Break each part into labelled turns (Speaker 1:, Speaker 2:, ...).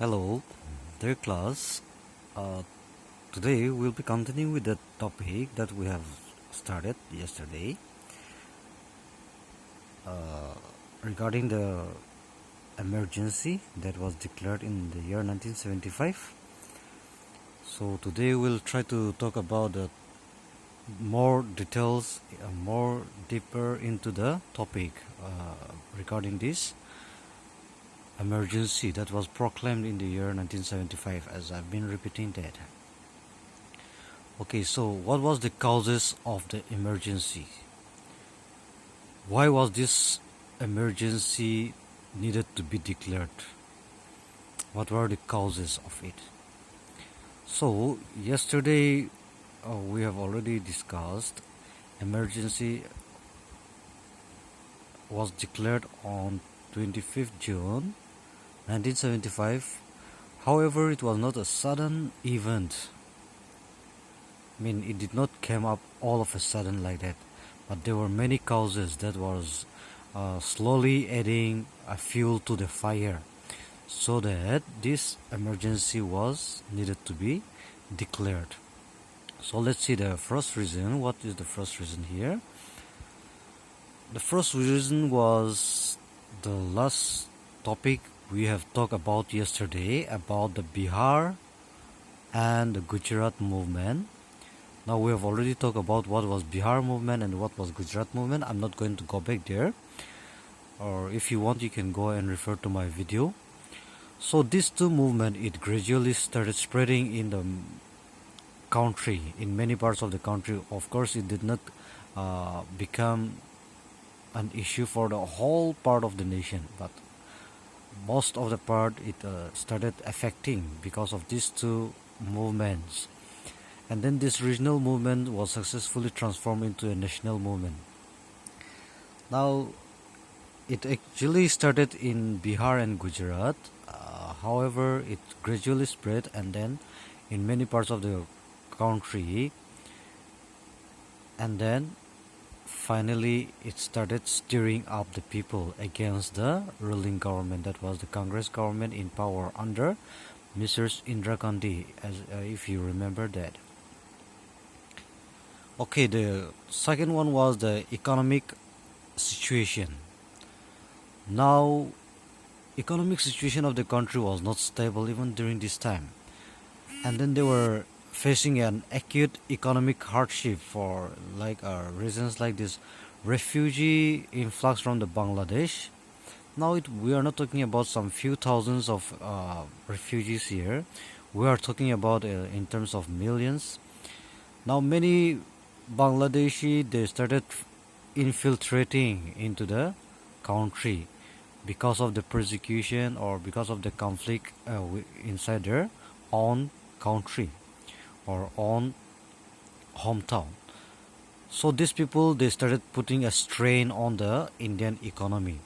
Speaker 1: Hello, dear class. Uh, Today we'll be continuing with the topic that we have started yesterday uh, regarding the emergency that was declared in the year 1975. So today we'll try to talk about the more details, more deeper into the topic regarding this emergency that was proclaimed in the year 1975, as I've been repeating that. Okay, so what was the causes of the emergency? Why was this emergency needed to be declared? What were the causes of it? So yesterday we have already discussed emergency was declared on 25th June 1975. However, it was not a sudden event. I mean, it did not come up all of a sudden like that, but there were many causes that was slowly adding a fuel to the fire, so that this emergency was needed to be declared. So let's see the first reason. What is the first reason here? The first reason was the last topic we have talked about yesterday, about the Bihar and the Gujarat movement. Now we have already talked about what was Bihar movement and what was Gujarat movement. I'm not going to go back there, or if you want you can go and refer to my video. So these two movements, it gradually started spreading in the country, in many parts of the country. Of course, it did not become an issue for the whole part of the nation, but most of the part it started affecting because of these two movements. And then this regional movement was successfully transformed into a national movement. Now, it actually started in Bihar and Gujarat. However, it gradually spread, and then in many parts of the country, and then finally it started stirring up the people against the ruling government, that was the Congress government in power under Mrs. Indira Gandhi, as if you remember that. Okay, the second one was the economic situation. Now, economic situation of the country was not stable even during this time, and then they were facing an acute economic hardship for reasons like this refugee influx from the Bangladesh. Now we are not talking about some few thousands of refugees here. We are talking about in terms of millions. Now many Bangladeshi, they started infiltrating into the country because of the persecution or because of the conflict inside their own country or own hometown. So these people, they started putting a strain on the Indian economy.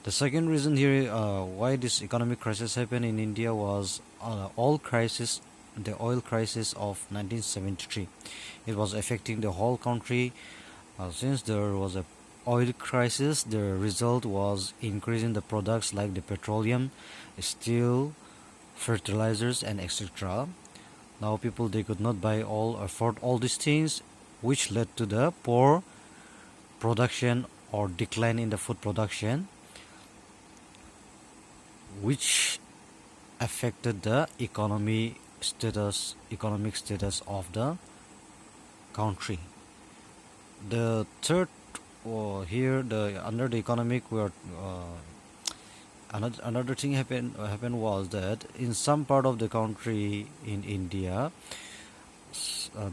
Speaker 1: The second reason here why this economic crisis happened in India was the oil crisis of 1973. It was affecting the whole country. Since there was a oil crisis, the result was increasing the products like the petroleum, steel, fertilizers, and etc. Now people, they could not afford all these things, which led to the poor production or decline in the food production, which affected the economic status of the country. The third here, under the economic, we are another thing happened was that in some part of the country in India,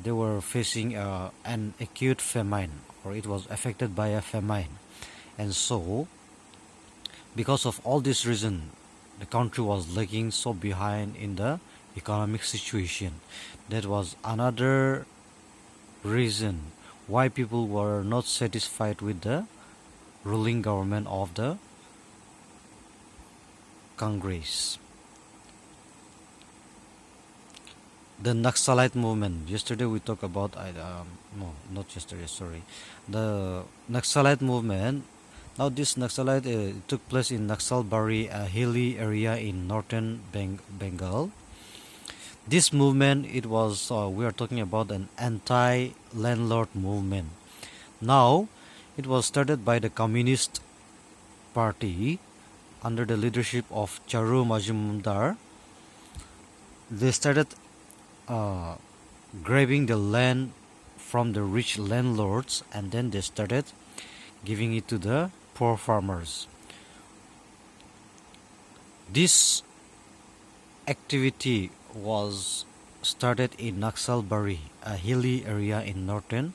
Speaker 1: they were facing an acute famine, or it was affected by a famine. And so because of all this reason, the country was lagging so behind in the economic situation. That was another reason why people were not satisfied with the ruling government of the Congress. The Naxalite movement. Yesterday we talked about no, not yesterday. Sorry, the Naxalite movement. Now this Naxalite took place in Naxalbari, a hilly area in northern Bengal. This movement, it was we are talking about an anti-landlord movement. Now, it was started by the Communist Party under the leadership of Charu Majumdar. They started uh, grabbing the land from the rich landlords, and then they started giving it to the poor farmers. This activity was started in Naxalbari, a hilly area in northern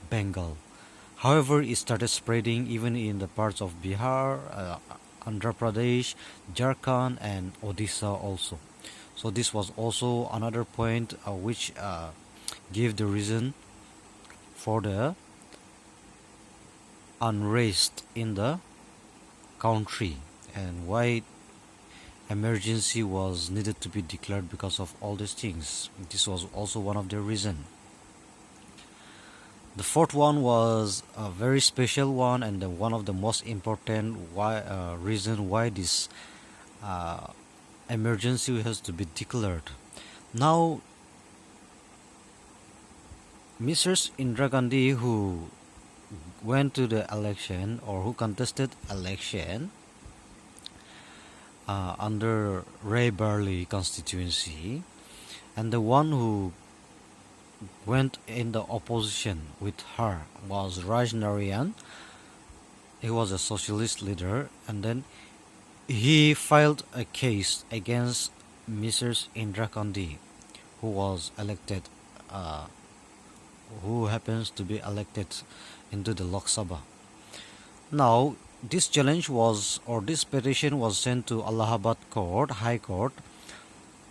Speaker 1: Bengal. However, it started spreading even in the parts of Bihar, Andhra Pradesh, Jharkhand, and Odisha also. So this was also another point which gave the reason for the unrest in the country and why emergency was needed to be declared because of all these things. This was also one of the reasons. The fourth one was a very special one and one of the most important reason why this emergency has to be declared. Now, Mrs. Indira Gandhi, who went to the election or who contested election under Ray Barley constituency, and the one who went in the opposition with her was Raj Narayan. He was a socialist leader, and then he filed a case against Mrs. Indira Gandhi, who was elected, who happens to be elected into the Lok Sabha. Now, this challenge was, or this petition was sent to Allahabad Court, High Court,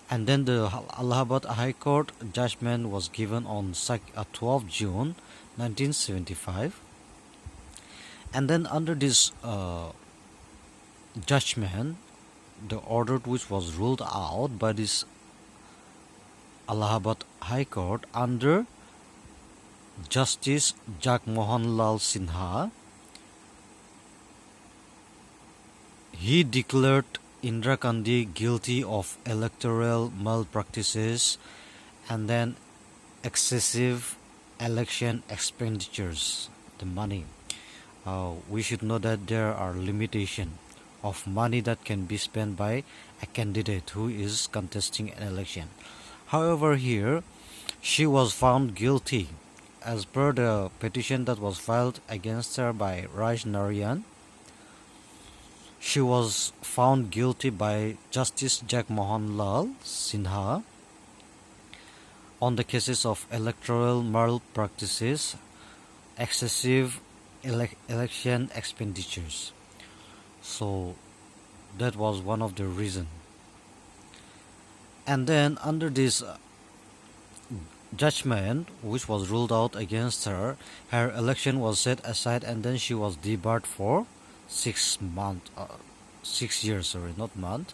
Speaker 1: and then the Allahabad High Court judgment was given on 12 June 1975. And then under this judgment, the order which was ruled out by this Allahabad High Court under Justice Jagmohan Lal Sinha, he declared Indira Gandhi guilty of electoral malpractices and then excessive election expenditures, the money. We should know that there are limitations of money that can be spent by a candidate who is contesting an election. However, here she was found guilty as per the petition that was filed against her by Raj Narayan. She was found guilty by Justice Jagmohan Lal Sinha on the cases of electoral malpractices, excessive election expenditures. So that was one of the reasons. And then under this judgment which was ruled out against her, her election was set aside and then she was debarred for 6 years, not month.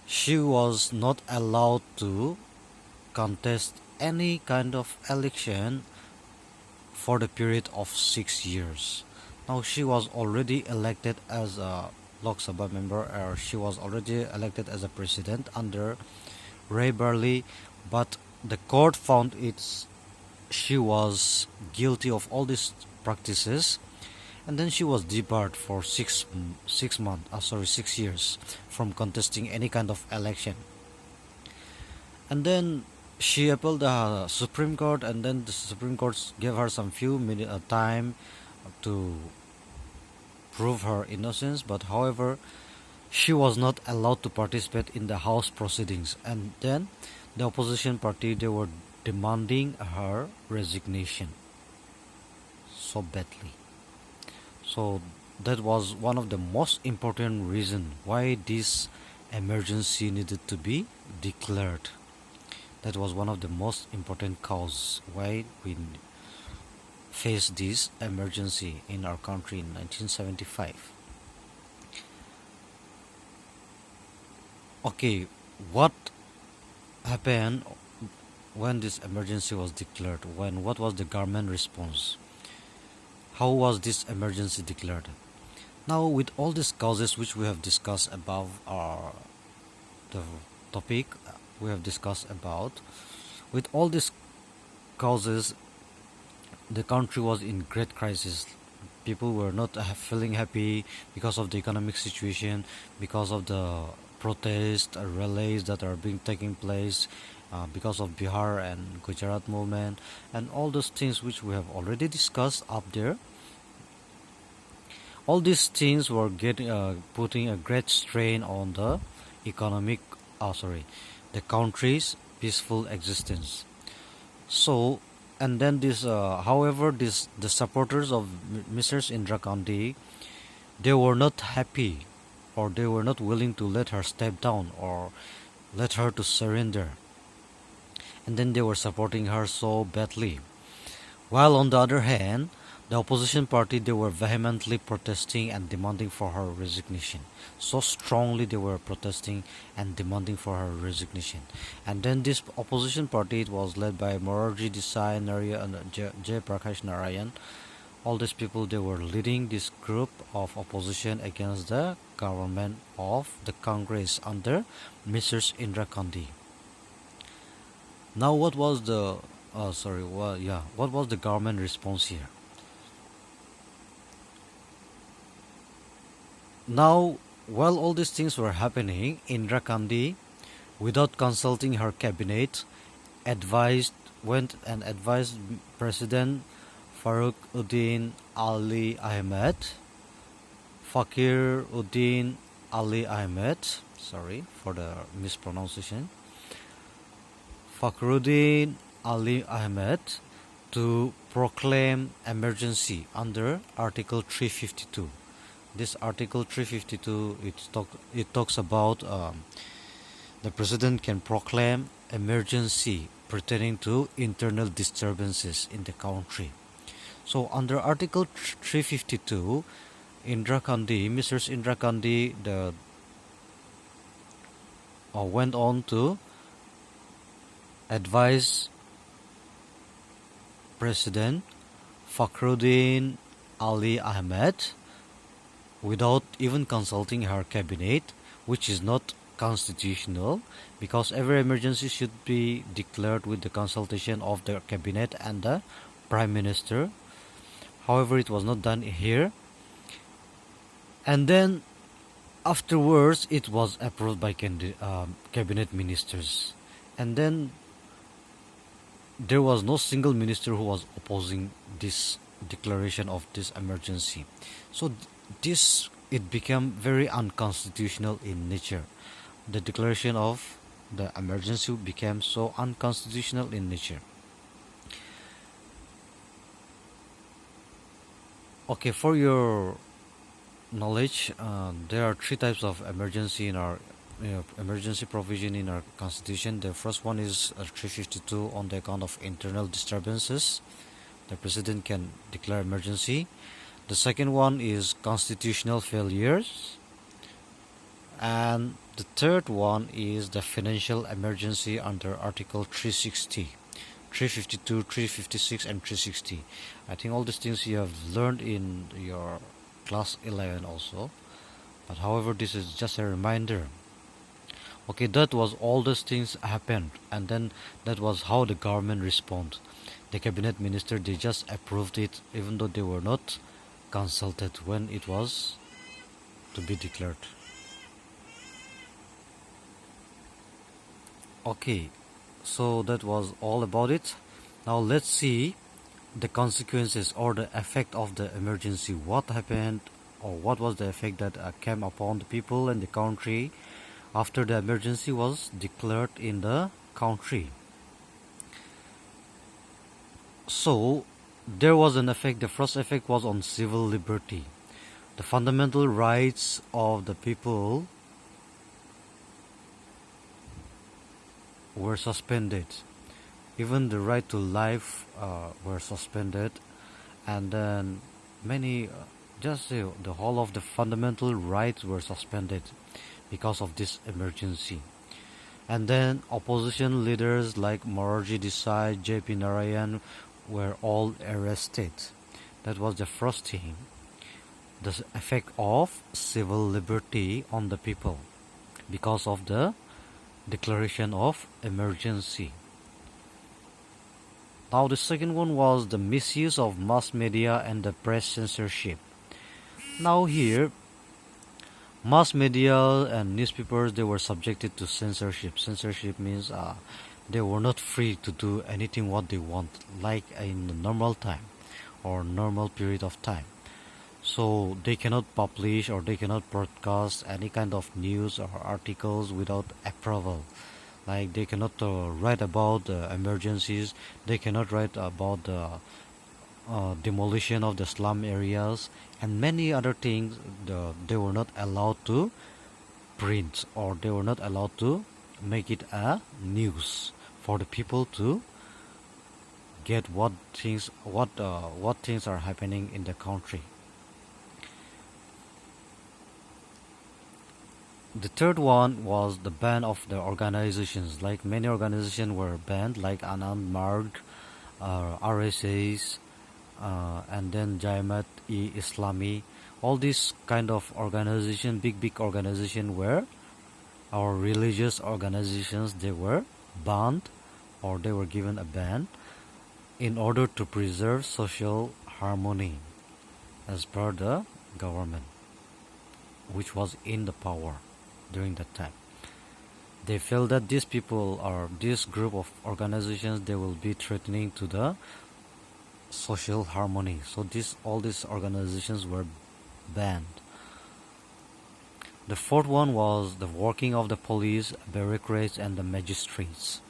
Speaker 1: She was not allowed to contest any kind of election for the period of 6 years. Now she was already elected as a Lok Sabha member, or she was already elected as a president under Ray Barley, but the court found she was guilty of all these practices, and then she was debarred for 6 years from contesting any kind of election. And then she appealed the Supreme Court, and then the Supreme Court gave her some few minutes time to prove her innocence, but however she was not allowed to participate in the House proceedings, and then the opposition party, they were demanding her resignation so badly. So that was one of the most important reasons why this emergency needed to be declared. That was one of the most important causes why we faced this emergency in our country in 1975. Okay, what happened when this emergency was declared? What was the government response? how was this emergency declared? Now, with all these causes which we have discussed above, the topic we have discussed about, with all these causes, the country was in great crisis. People were not feeling happy because of the economic situation, because of the protests, rallies that are being taking place, because of Bihar and Gujarat movement, and all those things which we have already discussed up there. All these things were putting a great strain on the economic, the country's peaceful existence. So, and then however, the supporters of Mrs. Indira Gandhi, they were not happy, or they were not willing to let her step down or let her to surrender, and then they were supporting her so badly. While on the other hand, the opposition party, they were vehemently protesting and demanding for her resignation. So strongly they were protesting and demanding for her resignation. And then this opposition party, it was led by Morarji Desai, Jay Prakash Narayan. All these people, they were leading this group of opposition against the government of the Congress under Mrs. Indira Gandhi. Now, what was the what was the government response here? Now, while all these things were happening, Indira Gandhi, without consulting her cabinet, went and advised President Fakhruddin Ali Ahmed, sorry for the mispronunciation, Fakhruddin Ali Ahmed, to proclaim emergency under Article 352. This Article 352, it talks about the president can proclaim emergency pertaining to internal disturbances in the country. So under Article 352, Mrs. Indira Gandhi went on to advise President Fakhruddin Ali Ahmed without even consulting her cabinet, which is not constitutional, because every emergency should be declared with the consultation of the cabinet and the prime minister. However, it was not done here. And then afterwards, it was approved by cabinet ministers. And then there was no single minister who was opposing this declaration of this emergency. So it became very unconstitutional in nature. The declaration of the emergency became so unconstitutional in nature. Okay, for your knowledge, there are three types of emergency in our emergency provision in our constitution. The first one is 352, on the account of internal disturbances. The president can declare emergency. The second one is constitutional failures. And the third one is the financial emergency under Article 360, 352, 356, and 360. I think all these things you have learned in your class 11 also. But however, this is just a reminder. Okay, that was all those things happened, and then that was how the government responded. The cabinet minister, they just approved it, even though they were not consulted when it was to be declared. Okay, so that was all about it. Now let's see the consequences or the effect of the emergency. What happened, or what was the effect that came upon the people and the country after the emergency was declared in the country. So there was an effect. The first effect was on civil liberty. The fundamental rights of the people were suspended. Even the right to life were suspended, and then many, the whole of the fundamental rights were suspended because of this emergency. And then opposition leaders like Morarji Desai, J.P. Narayan were all arrested. That was the first thing. The effect of civil liberty on the people because of the declaration of emergency. Now the second one was the misuse of mass media and the press censorship. Now here, mass media and newspapers, they were subjected to censorship. Censorship means they were not free to do anything what they want, like in the normal time or normal period of time. So they cannot publish or they cannot broadcast any kind of news or articles without approval. Like they cannot write about emergencies, they cannot write about the demolition of the slum areas and many other things. They were not allowed to print or they were not allowed to make it a news for the people to get what things are happening in the country. The third one was the ban of the organizations. Like many organizations were banned, like Anand Marg, RSAs, and then Jamaat-e-Islami. All these kind of organization, big organization were our religious organizations. They were banned or they were given a ban in order to preserve social harmony as per the government which was in the power during that time. They felt that these people or this group of organizations, they will be threatening to the social harmony. So all these organizations were banned. The fourth one was the working of the police, bureaucrats, and the magistrates.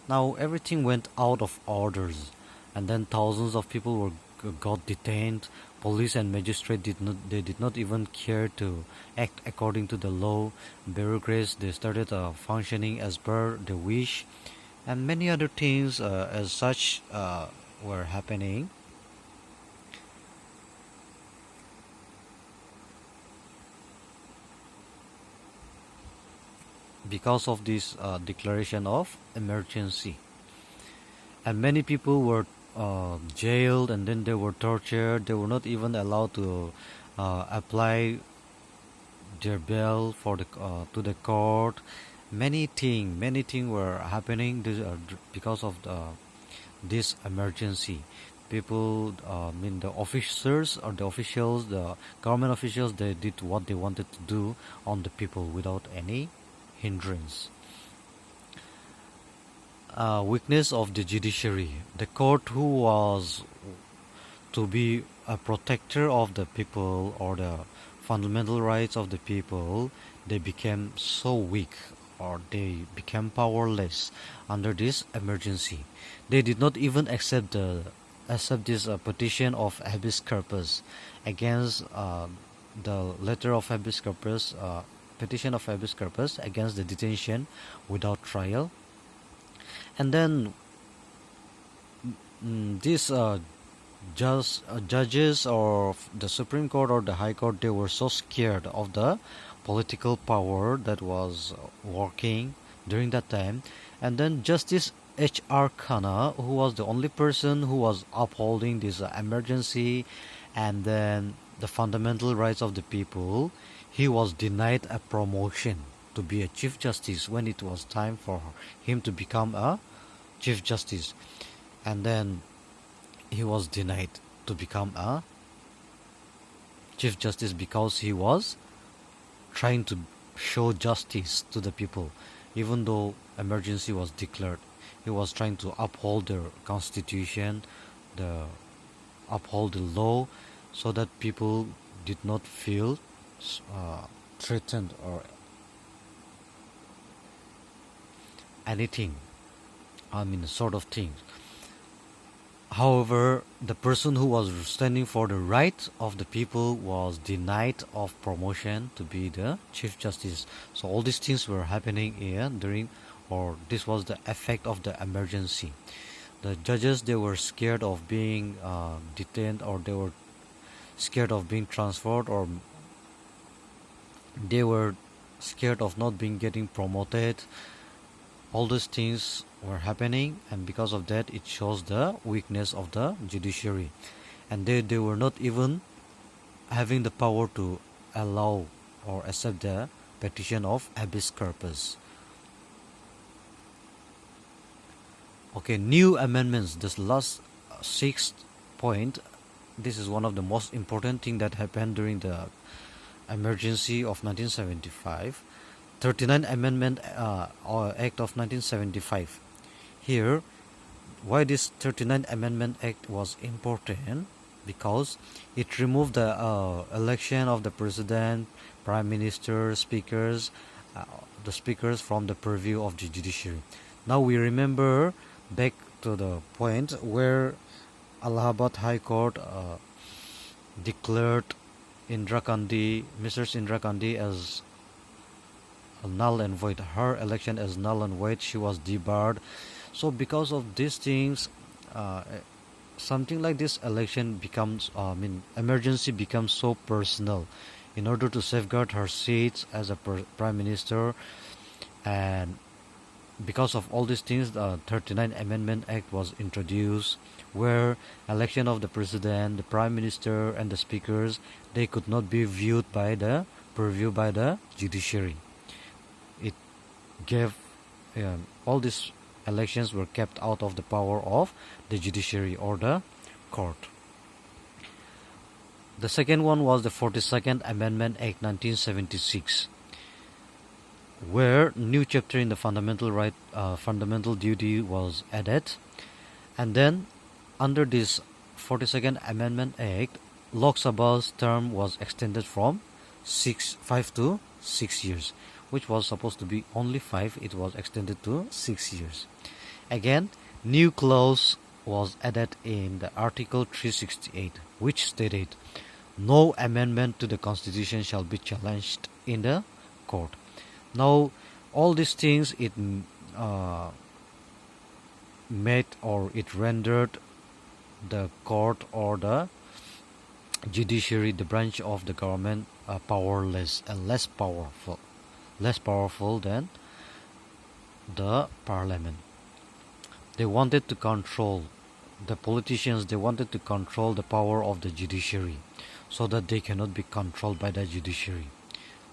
Speaker 1: Now everything went out of orders, and then thousands of people got detained. Police and magistrate did not even care to act according to the law. Bureaucrats, they started functioning as per the wish, and many other things as such were happening. Because of this declaration of emergency, and many people were jailed, and then they were tortured. They were not even allowed to apply their bail for the to the court. Many things were happening because of this emergency. People, the officers or the officials, the government officials, they did what they wanted to do on the people without any hindrance. Weakness of the judiciary. The court, who was to be a protector of the people or the fundamental rights of the people, they became so weak or they became powerless under this emergency. They did not even accept this petition of habeas corpus against the letter of habeas corpus, petition of habeas corpus against the detention without trial. And then these judges or the Supreme Court or the High Court, they were so scared of the political power that was working during that time. And then Justice H.R. Khanna, who was the only person who was upholding this emergency and then the fundamental rights of the people, he was denied a promotion to be a Chief Justice when it was time for him to become a Chief Justice. And then he was denied to become a Chief Justice because he was trying to show justice to the people. Even though emergency was declared, he was trying to uphold the constitution, uphold the law, so that people did not feel threatened or anything, sort of thing. However, the person who was standing for the right of the people was denied of promotion to be the Chief Justice. So all these things were happening here this was the effect of the emergency. The judges, they were scared of being detained, or they were scared of being transferred, or they were scared of not getting promoted. All these things were happening, and because of that, it shows the weakness of the judiciary. and they were not even having the power to allow or accept the petition of habeas corpus. Okay, new amendments. This last sixth point, this is one of the most important thing that happened during the emergency of 1975. 39 Amendment Act of 1975. Here, why this 39 Amendment Act was important? Because it removed the election of the president, prime minister, speakers, the speakers from the purview of the judiciary. Now we remember back to the point where Allahabad High Court declared Mrs. Indira Gandhi as null and void. Her election as null and void. She was debarred. So because of these things, something like this election becomes, emergency becomes so personal in order to safeguard her seats as a prime minister. And because of all these things, the 39 Amendment Act was introduced, where election of the president, the prime minister, and the speakers, they could not be viewed by the purview by the judiciary. It gave all these elections were kept out of the power of the judiciary or the court. The second one was the 42nd Amendment Act 1976, where new chapter in the fundamental duty was added, and then under this 42nd Amendment Act, Lok Sabha's term was extended from 5 to 6 years, which was supposed to be only 5. It was extended to 6 years. Again, new clause was added in the Article 368, which stated, no amendment to the Constitution shall be challenged in the court. Now, all these things it made, or it rendered the court or the judiciary, the branch of the government, powerless and less powerful than the parliament. They wanted to control the politicians. They wanted to control the power of the judiciary, so that they cannot be controlled by the judiciary,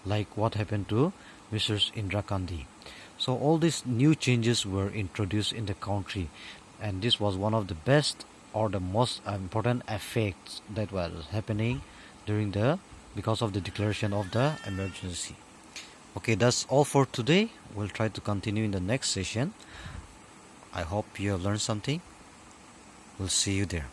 Speaker 1: like what happened to Mrs. Indira Gandhi. So all these new changes were introduced in the country, and this was one of the best or the most important effects that was happening because of the declaration of the emergency. Okay, that's all for today. We'll try to continue in the next session. I hope you have learned something. We'll see you there.